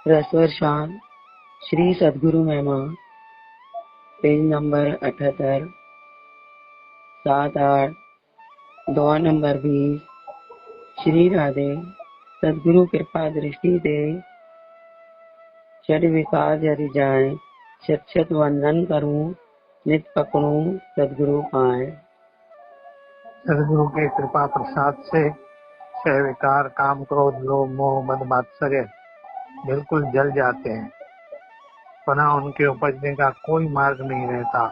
रसवर्षान श्री सद्गुरु महिमा, page number 78, 7-8, दुआ number 20। Shri Radhe सद्गुरु कृपा दृष्टि दे, षड विकार जरि जाए। छत छत वंदन करूं, नित पकड़ूं सद्गुरु पाए। सदगुरु के कृपा प्रसाद से छह विकार काम क्रोध लोभ मोह मद मात्सर्य बिल्कुल जल जाते हैं। पुनः उनके उपजने का कोई मार्ग नहीं रहता,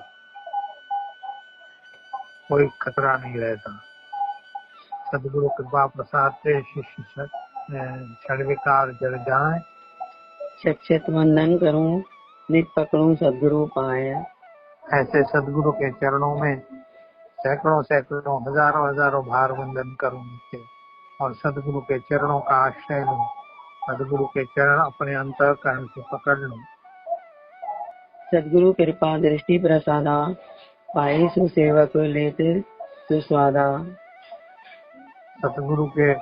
कोई खतरा नहीं रहता। सदगुरु कृपा प्रसाद से शिष्य छह विकार जल जाए। छत छत वंदन करूं, नित पकड़ूं सद्गुरु पाए। ऐसे सदगुरु के चरणों में सैकड़ों सैकड़ों हजारों हजारों बार वंदन करूं नित्य, और सदगुरु के चरणों का आश्रय लूं। सदगुरु के चरण अपने अंतःकरण से पकड़ लूं। सद्गुरु कृपा दृष्टि प्रसादा, पाए सुसेवक लेत सुस्वादा। सदगुरु के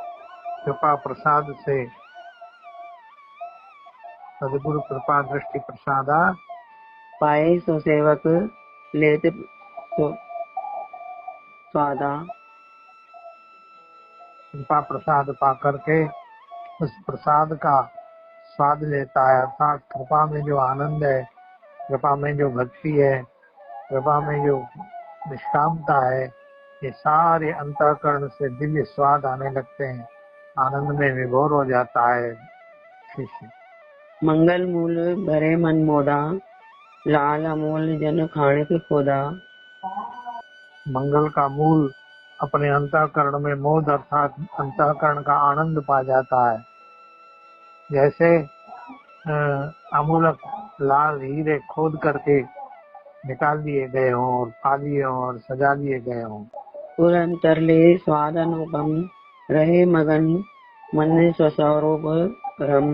कृपा प्रसाद से सदगुरु कृपा दृष्टि प्रसादा, पाए सुसेवक लेत स्वादा। कृपा प्रसाद पा करके उस प्रसाद का स्वाद लेता है। अर्थात कृपा में जो आनंद है, कृपा में जो भक्ति है, कृपा में जो निष्कामता है, ये सारे अंतःकरण से दिव्य स्वाद आने लगते हैं। आनंद में विभोर हो जाता है शिष्य। मंगल मूल भरे मन मोदा, लाल अमूल जन खाणिक खोदा। मंगल का मूल अपने अंतःकरण में मोद अर्थात अंतःकरण का आनंद पा जाता है। जैसे अमूलक लाल हीरे खोद करके निकाल दिए गए हों और पा लिए हों और सजा लिए गए हों। पुरंतर ले स्वाद अनुपम, रहे मगन मन स्वस्वरूप रम।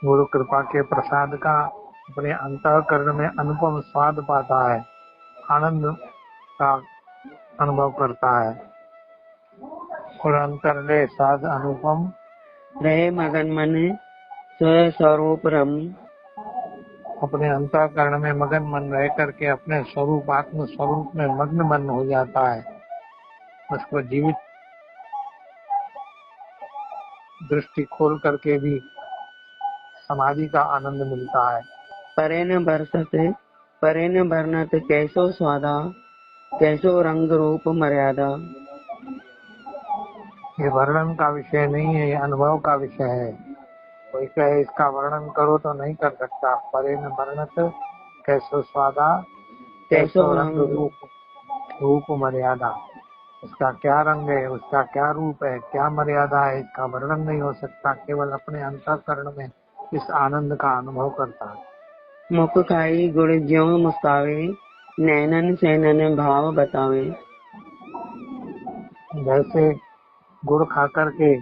गुरु कृपा के प्रसाद का अपने अंतःकरण में अनुपम स्वाद पाता है, आनंद का अनुभव करता है। पुरंतर ले स्वाद अनुपम, रहे मगन मन स्वस्वरूप रम। अपने अंतःकरण में मगन मन रह करके अपने स्वरूप आत्म स्वरूप में मग्न मन हो जाता है। उसको जीवित दृष्टि खोल करके भी समाधि का आनंद मिलता है। परे न बरसत परे न बरनत, कैसो स्वादा कैसो रंग रूप मर्यादा। ये वर्णन का विषय नहीं है, ये अनुभव का विषय है। कोई कहे इसका वर्णन करो तो नहीं कर सकता। परे न वर्णत कैसो स्वादा कैसो रंग रूप मर्यादा। उसका क्या रंग है, उसका क्या रूप है, क्या मर्यादा है, इसका वर्णन नहीं हो सकता। केवल अपने अंतःकरण में इस आनंद का अनुभव करता है। मुख खाई गुड़ ज्यों मुस्कावे, नैनन सैनन भाव बतावे। जैसे गुड़ खा करके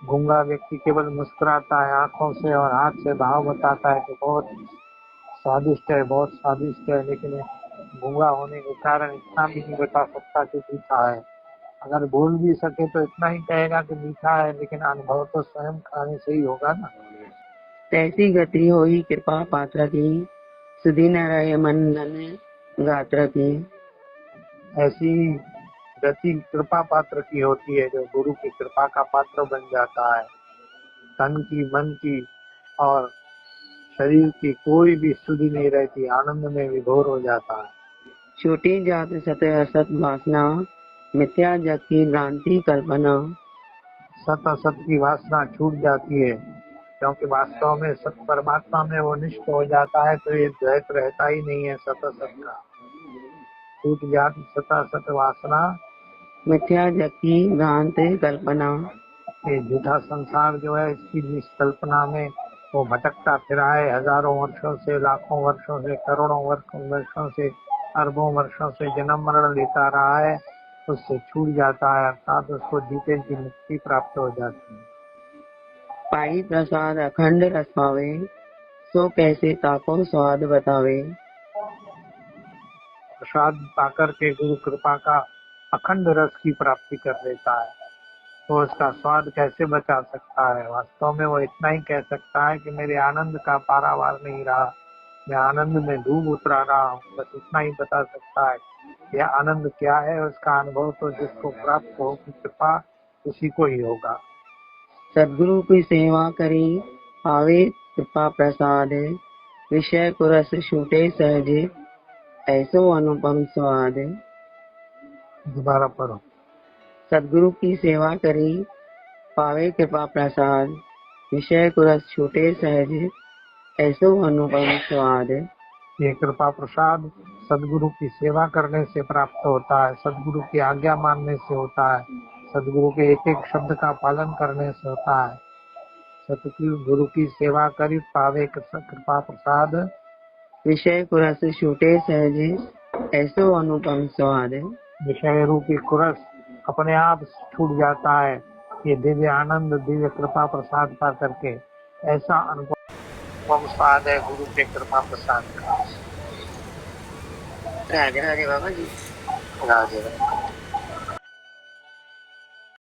गूंगा व्यक्ति केवल मुस्कुराता है आंखों से और हाथ से भाव बताता है कि बहुत स्वादिष्ट है, बहुत स्वादिष्ट है, लेकिन गूंगा होने के कारण इतना भी नहीं बता सकता कि मीठा है। अगर बोल भी सके तो इतना ही कहेगा कि मीठा है, लेकिन अनुभव तो स्वयं खाने से ही होगा ना। तैसी गति होई कृपा पात्र की, सुधी न रहे मन धन गात्र की। ऐसी गति कृपा पात्र की होती है जो गुरु की कृपा का पात्र बन जाता है। तन की, मन की और शरीर की कोई भी सुधि नहीं रहती, आनंद में विभोर हो जाता है। छोटी जात सत असत वासना, मिथ्या जग की भ्रांति कल्पना। सत असत की वासना छूट जाती है, क्योंकि वास्तव में सत परमात्मा में वो निष्ठ हो जाता है, तो ये द्वैत रहता ही नहीं है सत असत का। छूट जाती सत असत वासना, मिथ्या जग की भ्रांति कल्पना। ये झूठा संसार जो है, इसकी जिस कल्पना में वो भटकता फिरा है हजारों वर्षों से, लाखों वर्षों से, करोड़ों वर्षों से, अरबों वर्षों से जन्म मरण लेता रहा है, उससे छूट जाता है, अर्थात उसको जीते की मुक्ति प्राप्त हो जाती है। पाई प्रसाद अखंड रस पावे, सो कैसे ताको स्वाद बतावे। प्रसाद पाकर के गुरु कृपा का अखंड रस की प्राप्ति कर लेता है। वो उसका स्वाद कैसे बचा सकता है। वास्तव में वो इतना ही कह सकता है कि मेरे आनंद का पारावार नहीं रहा, मैं आनंद में डूब उतरा रहा हूँ, बस इतना ही बता सकता है। यह आनंद क्या है, उसका अनुभव तो जिसको प्राप्त हो की कृपा उसी को ही होगा। सदगुरु की सेवा करी पावे कृपा प्रसाद, विषय को रस छूटे सहजे ऐसो अनुपम स्वाद। दोबारा पढ़ो। सदगुरु की सेवा करी पावे कृपा प्रसाद, विषय को रस छूटे सहजे ऐसो अनुपम स्वाद। ये कृपा प्रसाद सदगुरु की सेवा करने से प्राप्त होता है, सदगुरु की आज्ञा मानने से होता है, सदगुरु के एक एक शब्द का पालन करने से होता है। सतगुरु की सेवा करी पावे कृपा प्रसाद, विषय को रस छूटे सहजे ऐसो अनुपम स्वाद। विषय रूपी कुरस अपने आप छूट जाता है, ये दिव्य आनंद दिव्य कृपा प्रसाद पा करके ऐसा अनुपम स्वाद है गुरु के कृपा प्रसाद का। राधे राधे बाबा जी। राधे राधे।